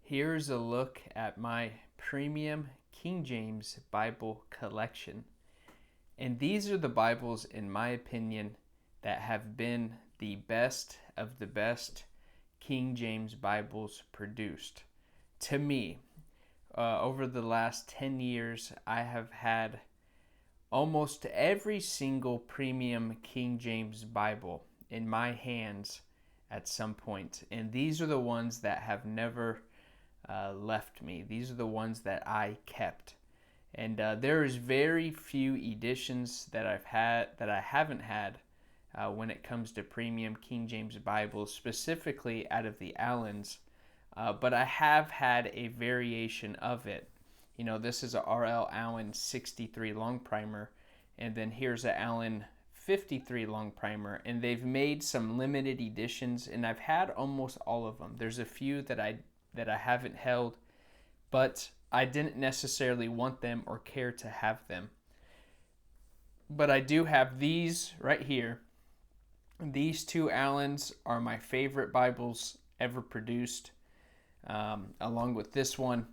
Here's a look at my premium King James Bible collection. And these are the Bibles, in my opinion, that have been the best of the best King James Bibles produced. To me, over the last 10 years, I have had almost every single premium King James Bible in my hands at some point. And these are the ones that have never left me. These are the ones that I kept. And there is very few editions that I haven't had when it comes to premium King James Bibles, specifically out of the Allans. But I have had a variation of it. You know, this is a R.L. Allan 63 long primer, and then here's a Allan 53 long primer, and they've made some limited editions, and I've had almost all of them. There's a few that I haven't held, but I didn't necessarily want them or care to have them. But I do have these right here. These two Allans are my favorite Bibles ever produced, along with this one.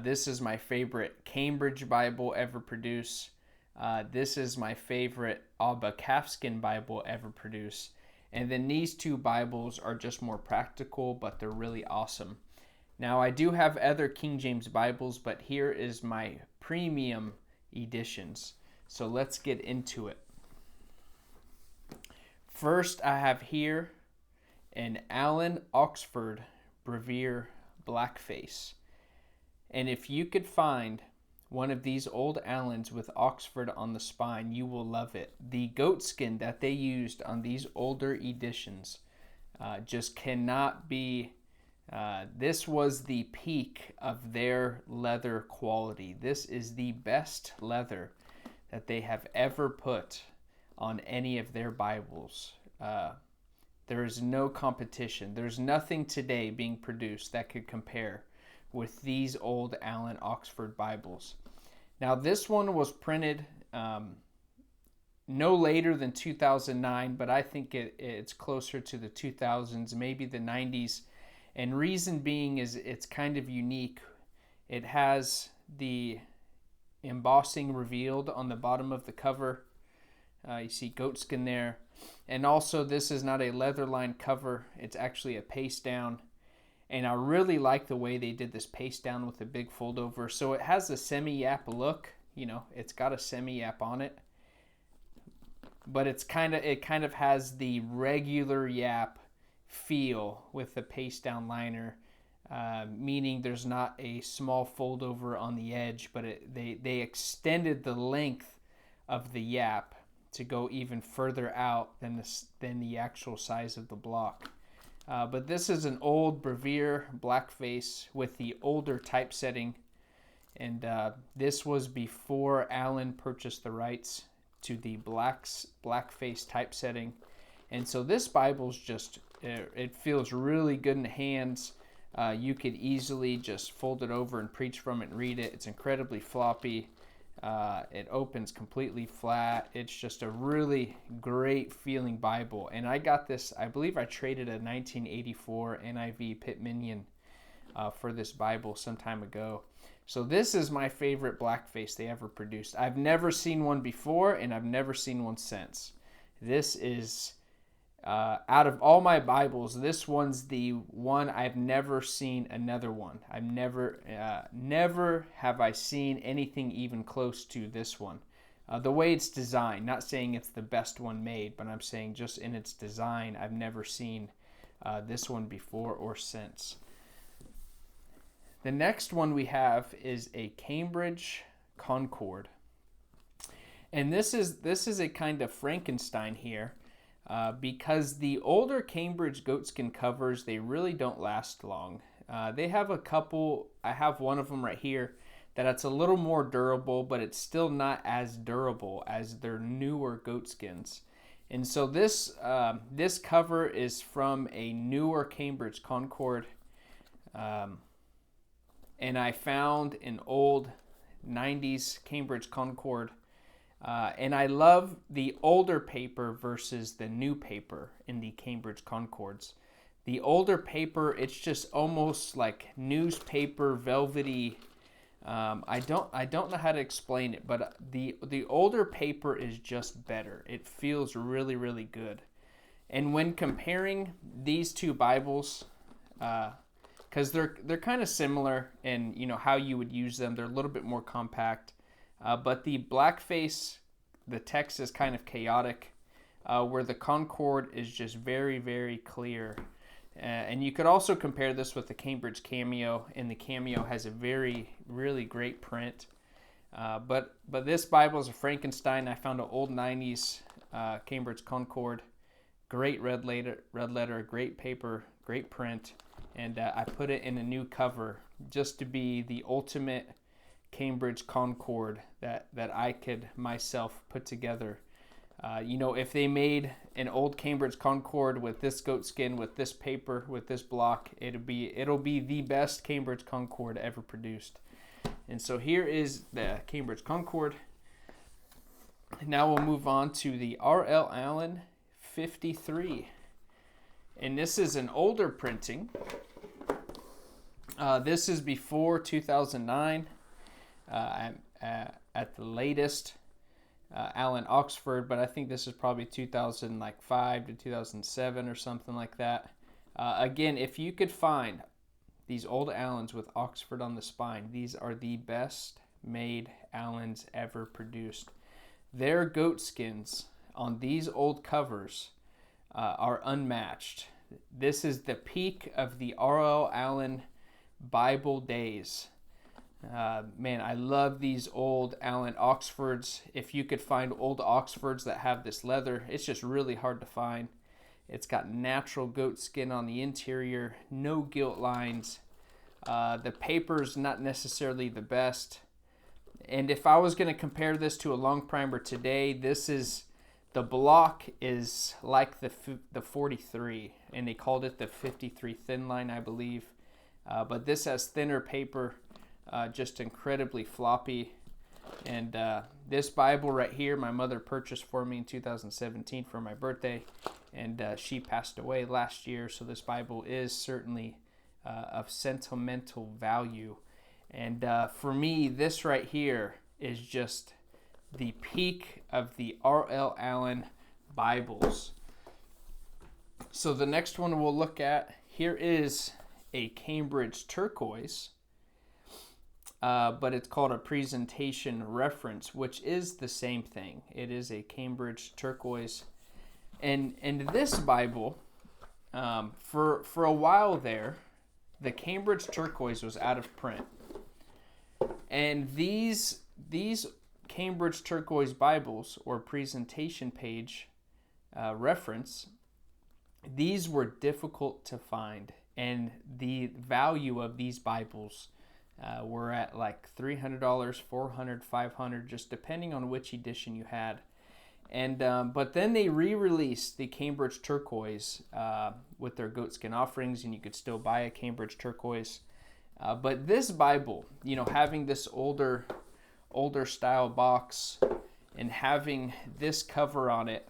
This is my favorite Cambridge Bible ever produced. This is my favorite Abba Calfskin Bible ever produced. And then these two Bibles are just more practical, but they're really awesome. Now, I do have other King James Bibles, but here is my premium editions. So let's get into it. First, I have here an Allan Oxford Brevier Blackface. And if you could find one of these old Allans with Oxford on the spine, you will love it. The goatskin that they used on these older editions just cannot be... this was the peak of their leather quality. This is the best leather that they have ever put on any of their Bibles. There is no competition. There's nothing today being produced that could compare with these old Allan Oxford Bibles. Now, this one was printed no later than 2009, but I think it's closer to the 2000s, maybe the 90s. And reason being is it's kind of unique. It has the embossing revealed on the bottom of the cover. You see goatskin there. And also, this is not a leather-lined cover. It's actually a paste down. And I really like the way they did this paste down with a big fold over. So it has a semi-yap look. You know, it's got a semi-yap on it. But it kind of has the regular yap feel with the paste down liner, meaning there's not a small fold over on the edge, but they extended the length of the yap to go even further out than the actual size of the block. But this is an old Brevier Blackface with the older typesetting, and this was before Allan purchased the rights to the Blackface typesetting. And so this Bible's just, it feels really good in the hands. You could easily just fold it over and preach from it and read it. It's incredibly floppy. It opens completely flat. It's just a really great feeling Bible. And I got this, I believe I traded a 1984 NIV Pitt Minion for this Bible some time ago. So this is my favorite blackface they ever produced. I've never seen one before, and I've never seen one since. This is, out of all my Bibles, this one's the one I've never seen another one. I've never have I seen anything even close to this one. The way it's designed, not saying it's the best one made, but I'm saying just in its design, I've never seen this one before or since. The next one we have is a Cambridge Concord. And this is a kind of Frankenstein here. Because the older Cambridge goatskin covers, they really don't last long. They have a couple, I have one of them right here, that's a little more durable, but it's still not as durable as their newer goatskins. And so this cover is from a newer Cambridge Concord. And I found an old 90s Cambridge Concord. And I love the older paper versus the new paper in the Cambridge Concords. The older paper, it's just almost like newspaper, velvety. I don't know how to explain it, but the older paper is just better. It feels really, really good. And when comparing these two Bibles, because they're kind of similar in how you would use them, they're a little bit more compact. But the blackface, the text is kind of chaotic, where the Concord is just very, very clear. And you could also compare this with the Cambridge Cameo, and the Cameo has a very, really great print. But this Bible is a Frankenstein. I found an old 90s Cambridge Concord. Great red letter, great paper, great print. And I put it in a new cover just to be the ultimate Cambridge Concord that I could myself put together. If they made an old Cambridge Concord with this goat skin, with this paper, with this block, it'll be the best Cambridge Concord ever produced. And so here is the Cambridge Concord. Now we'll move on to the R.L. Allan 53. And this is an older printing. This is before 2009 at the latest. Allan Oxford, but I think this is probably 2005 to 2007 or something like that. Again, if you could find these old Allans with Oxford on the spine, these are the best made Allans ever produced. Their goat skins on these old covers are unmatched. This is the peak of the R.L. Allan Bible days. Man, I love these old Allan Oxfords. If you could find old Oxfords that have this leather, it's just really hard to find. It's got natural goat skin on the interior, no gilt lines. The paper's not necessarily the best. And if I was going to compare this to a long primer today, the block is like the 43, and they called it the 53 thin line, I believe. But this has thinner paper. Just incredibly floppy. And this Bible right here, my mother purchased for me in 2017 for my birthday, and she passed away last year, so this Bible is certainly of sentimental value. And for me, this right here is just the peak of the R.L. Allan Bibles. So the next one we'll look at here is a Cambridge Turquoise. But it's called a presentation reference, which is the same thing. It is a Cambridge Turquoise. And this Bible, for a while there, the Cambridge Turquoise was out of print. And these Cambridge Turquoise Bibles, or presentation page reference, these were difficult to find. And the value of these Bibles were at like $300, $400, $500, just depending on which edition you had. And but then they re-released the Cambridge Turquoise with their goatskin offerings, and you could still buy a Cambridge Turquoise. But this Bible, having this older style box and having this cover on it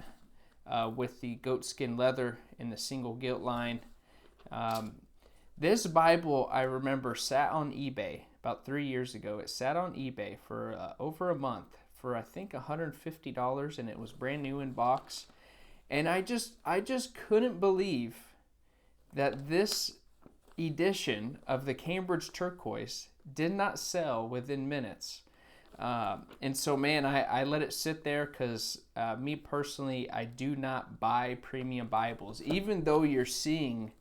with the goatskin leather and the single gilt line. This Bible, I remember, sat on eBay about 3 years ago. It sat on eBay for over a month for, I think, $150, and it was brand new in box. And I just couldn't believe that this edition of the Cambridge Turquoise did not sell within minutes. And so, man, I let it sit there because me personally, I do not buy premium Bibles. Even though you're seeing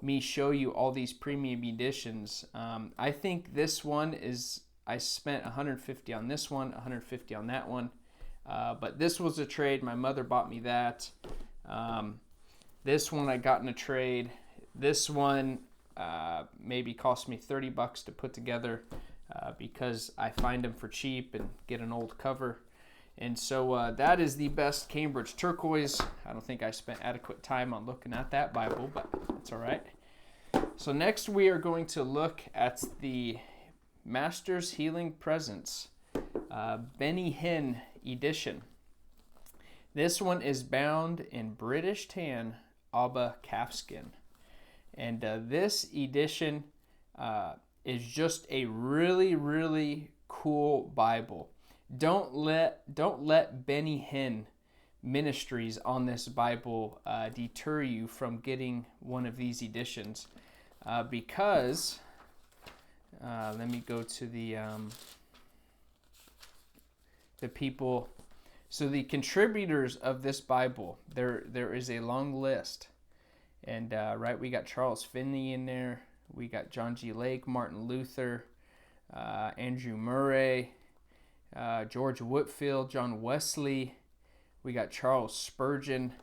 me show you all these premium editions, I think this one is, I spent $150 on this one, $150 on that one. But this was a trade. My mother bought me that. This one I got in a trade. This one maybe cost me $30 to put together because I find them for cheap and get an old cover. And so that is the best Cambridge Turquoise. I don't think I spent adequate time on looking at that Bible, but that's all right. So next we are going to look at the Master's Healing Presence Benny Hinn edition. This one is bound in British tan Abba calfskin. And this edition is just a really, really cool Bible. Don't let Benny Hinn Ministries on this Bible deter you from getting one of these editions, because let me go to the people. So the contributors of this Bible, there is a long list, and right, we got Charles Finney in there, we got John G. Lake, Martin Luther, Andrew Murray, George Whitefield, John Wesley. We got Charles Spurgeon.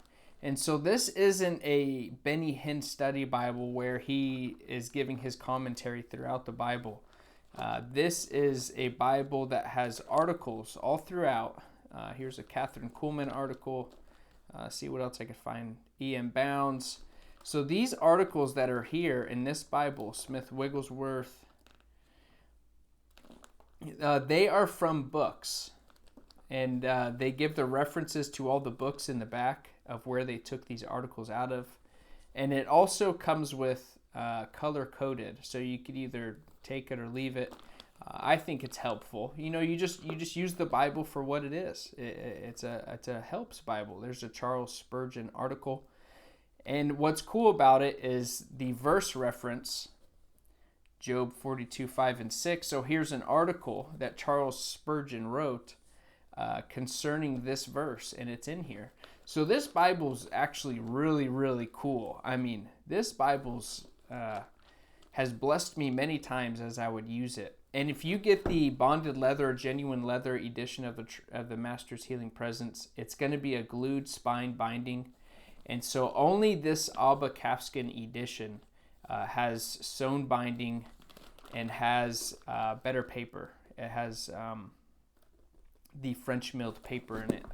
And so this isn't a Benny Hinn study Bible where he is giving his commentary throughout the Bible. This is a Bible that has articles all throughout. Here's a Catherine Kuhlman article. See what else I could find. E.M. Bounds. So these articles that are here in this Bible, Smith Wigglesworth, they are from books. And they give the references to all the books in the back of where they took these articles out of. And it also comes with color coded, so you could either take it or leave it. I think it's helpful. You just use the Bible for what it is. It's a helps Bible. There's a Charles Spurgeon article. And what's cool about it is the verse reference, Job 42, 5 and 6. So here's an article that Charles Spurgeon wrote concerning this verse, and it's in here. So this Bible's actually really, really cool. I mean, this Bible's has blessed me many times as I would use it. And if you get the bonded leather, genuine leather edition of the Master's Healing Presence, it's going to be a glued spine binding. And so only this Abba Calfskin edition has sewn binding and has better paper. It has the French milled paper in it.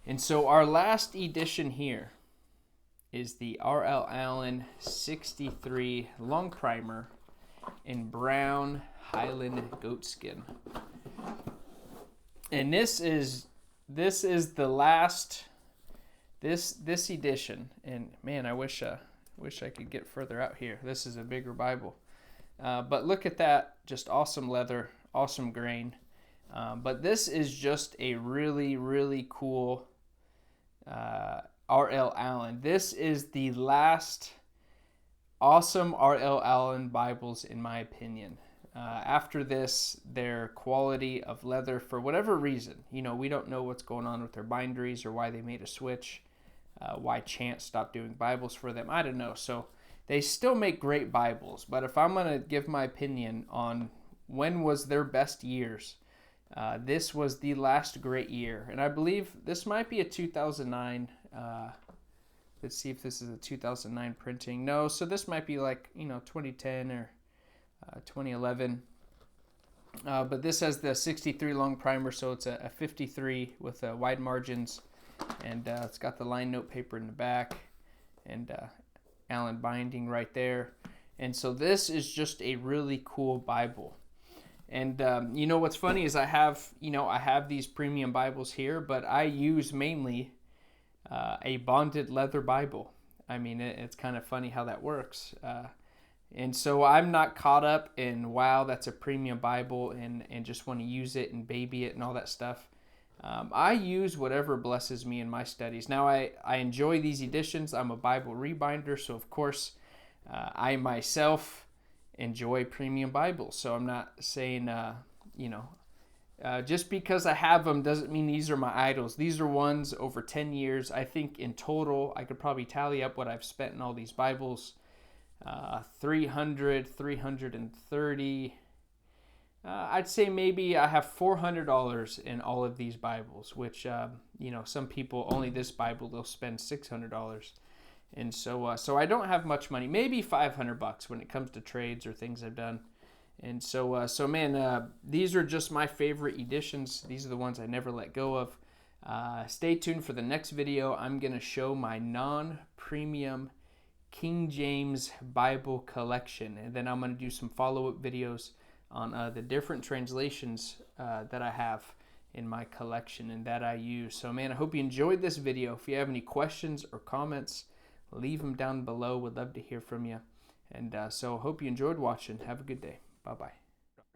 And so our last edition here is the R.L. Allan 63 long primer in brown Highland goatskin. And this is the last this edition. And man, I wish I could get further out here. This is a bigger Bible. But look at that, just awesome leather, awesome grain. But this is just a really, really cool R.L. Allan. This is the last awesome R.L. Allan Bibles, in my opinion. After this, their quality of leather, for whatever reason, we don't know what's going on with their binderies or why they made a switch, why Chance stopped doing Bibles for them. I don't know. So they still make great Bibles. But if I'm going to give my opinion on when was their best years, this was the last great year. And I believe this might be a 2009. Let's see if this is a 2009 printing. No, so this might be like, 2010 or 2011. But this has the 63 long primer, so it's a 53 with wide margins. And it's got the line note paper in the back and Allan binding right there. And so this is just a really cool Bible. And what's funny is I have these premium Bibles here, but I use mainly a bonded leather Bible. I mean, it's kind of funny how that works. And so I'm not caught up in, wow, that's a premium Bible and just want to use it and baby it and all that stuff. I use whatever blesses me in my studies. Now, I enjoy these editions. I'm a Bible rebinder, so of course, I myself enjoy premium Bibles. So I'm not saying, just because I have them doesn't mean these are my idols. These are ones over 10 years. I think in total, I could probably tally up what I've spent in all these Bibles. 330. I'd say maybe I have $400 in all of these Bibles, which, some people, only this Bible, they'll spend $600. And so I don't have much money, maybe $500 when it comes to trades or things I've done. And so man, these are just my favorite editions. These are the ones I never let go of. Stay tuned for the next video. I'm going to show my non-premium King James Bible collection. And then I'm going to do some follow-up videos on the different translations that I have in my collection and that I use. So man, I hope you enjoyed this video. If you have any questions or comments, leave them down below. Would love to hear from you. And so hope you enjoyed watching. Have a good day. Bye-bye.